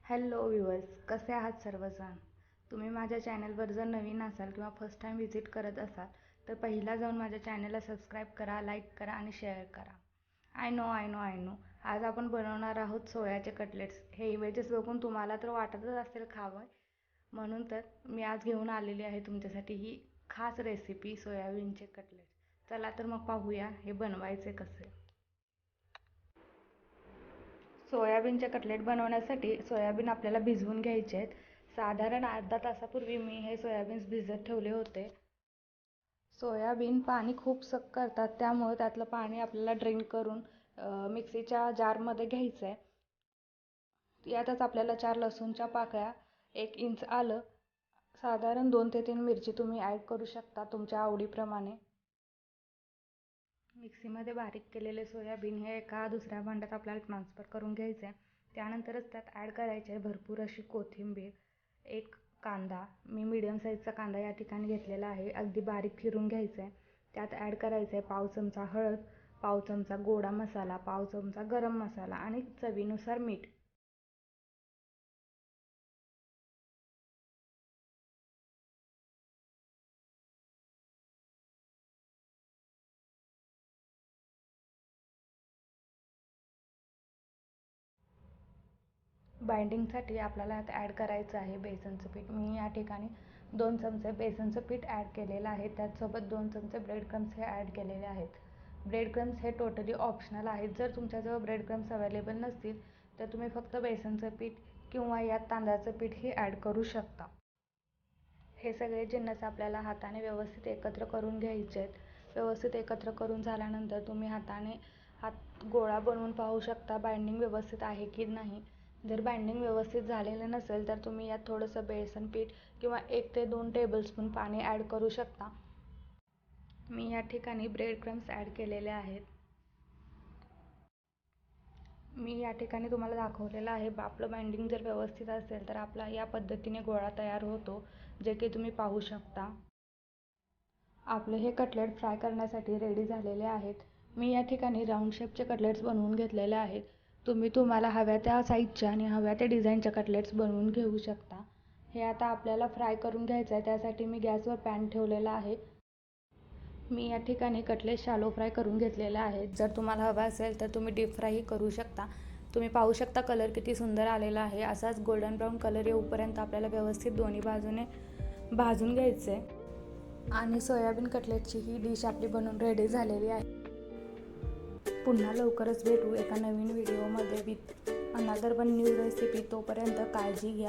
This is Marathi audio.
हॅलो व्ह्यूअर्स, कसे आहात सर्वजण. तुम्ही माझ्या चॅनलवर जर नवीन असाल किंवा फर्स्ट टाईम व्हिजिट करत असाल तर पहिला जाऊन माझ्या चॅनलला सबस्क्राईब करा, लाईक करा आणि शेअर करा. आय नो आज आपण बनवणार आहोत सोयाचे कटलेट्स. हे इमेजेस बघून तुम्हाला तर वाटतच असेल खावं, म्हणून तर मी आज घेऊन आलेली आहे तुमच्यासाठी ही खास रेसिपी सोयाबीनचे कटलेट्स. चला तर मग पाहूया हे बनवायचे कसे. सोयाबीनचे कटलेट बनवण्यासाठी सोयाबीन आपल्याला भिजवून घ्यायचे आहेत. साधारण अर्धा तासापूर्वी मी हे सोयाबीन्स भिजत ठेवले होते. सोयाबीन पाणी खूप सक करतात, त्यामुळे त्यातलं पाणी आपल्याला ड्रेन करून मिक्सीच्या जारमध्ये घ्यायचं आहे. यातच आपल्याला 4 लसूणच्या पाकळ्या, 1 इंच आलं, साधारण 2 ते 3 मिरची तुम्ही ॲड करू शकता तुमच्या आवडीप्रमाणे. मिक्सीमध्ये बारीक केलेले सोयाबीन हे एका दुसऱ्या भांड्यात आपल्याला ट्रान्सफर करून घ्यायचे आहे. त्यानंतरच त्यात ॲड करायचे आहे भरपूर अशी कोथिंबीर, 1 कांदा, मी मीडियम साईजचा कांदा या ठिकाणी घेतलेला आहे, अगदी बारीक चिरून घ्यायचा आहे. त्यात ॲड करायचं आहे पाव चमचा हळद, पाव चमचा गोडा मसाला, पाव चमचा गरम मसाला आणि चवीनुसार मीठ. बाइंडिंगसाठी आपल्याला यात ॲड करायचं आहे बेसनचं पीठ. मी या ठिकाणी 2 चमचे बेसनचं पीठ ॲड केलेलं आहे. त्याचसोबत 2 चमचे ब्रेड क्रम्स हे ॲड केलेले आहेत. ब्रेड क्रम्स हे टोटली ऑप्शनल आहेत. जर तुमच्याजवळ ब्रेड क्रम्स अवेलेबल नसतील तर तुम्ही फक्त बेसनचं पीठ किंवा यात तांदळाचं पीठही ॲड करू शकता. हे सगळे जिन्नस आपल्याला हाताने व्यवस्थित एकत्र करून घ्यायचे आहेत. व्यवस्थित एकत्र करून झाल्यानंतर तुम्ही हाताने हात गोळा बनवून पाहू शकता बाइंडिंग व्यवस्थित आहे की नाही. जर बाइंडिंग व्यवस्थित झालेलं नसेल तर तुम्ही यात थोडंसं बेसन पीठ किंवा 1 ते 2 टेबलस्पून पाणी ॲड करू शकता. मी या ठिकाणी ब्रेड क्रम्स ॲड केलेले आहेत. मी या ठिकाणी तुम्हाला दाखवलेलं आहे. आपलं बाइंडिंग जर व्यवस्थित असेल तर आपला या पद्धतीने गोळा तयार होतो, जे की तुम्ही पाहू शकता. आपले हे कटलेट फ्राय करण्यासाठी रेडी झालेले आहेत. मी या ठिकाणी राऊंड शेपचे कटलेट्स बनवून घेतलेले आहेत. तुम्ही तुम्हाला हव्या त्या साईजच्या आणि हव्या त्या डिझाईनच्या कटलेट्स बनवून घेऊ शकता. हे आता आपल्याला फ्राय करून घ्यायचं आहे. त्यासाठी मी गॅसवर पॅन ठेवलेला आहे. मी या ठिकाणी कटलेट शॅलो फ्राय करून घेतलेले आहेत. जर तुम्हाला हवं असेल तर तुम्ही डीप फ्रायही करू शकता. तुम्ही पाहू शकता कलर किती सुंदर आलेला आहे. असाच गोल्डन ब्राऊन कलर येऊपर्यंत आपल्याला व्यवस्थित दोन्ही बाजूने भाजून घ्यायचं आहे. आणि सोयाबीन कटलेटची ही डिश आपली बनवून रेडी झालेली आहे. पुन्हा लवकरच भेटू एका नवीन व्हिडिओमध्ये with another one new recipe. तोपर्यंत काळजी घ्या.